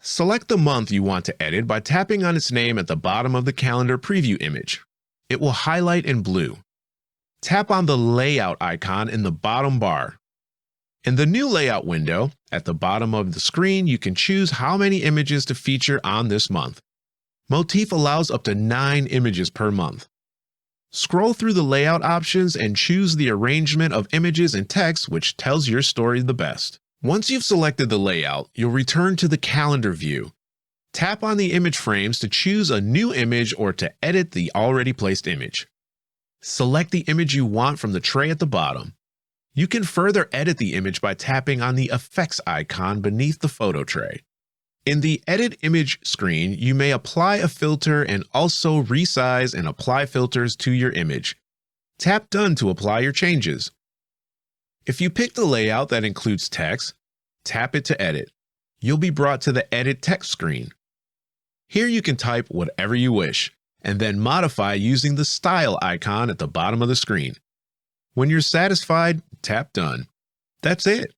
Select the month you want to edit by tapping on its name at the bottom of the calendar preview image. It will highlight in blue. Tap on the Layout icon in the bottom bar. In the new Layout window, at the bottom of the screen, you can choose how many images to feature on this month. Motif allows up to 9 images per month. Scroll through the layout options and choose the arrangement of images and text which tells your story the best. Once you've selected the layout, you'll return to the calendar view. Tap on the image frames to choose a new image or to edit the already placed image. Select the image you want from the tray at the bottom. You can further edit the image by tapping on the effects icon beneath the photo tray. In the Edit Image screen, you may apply a filter and also resize and apply filters to your image. Tap Done to apply your changes. If you pick the layout that includes text, tap it to edit. You'll be brought to the Edit Text screen. Here you can type whatever you wish, and then modify using the Style icon at the bottom of the screen. When you're satisfied, tap Done. That's it.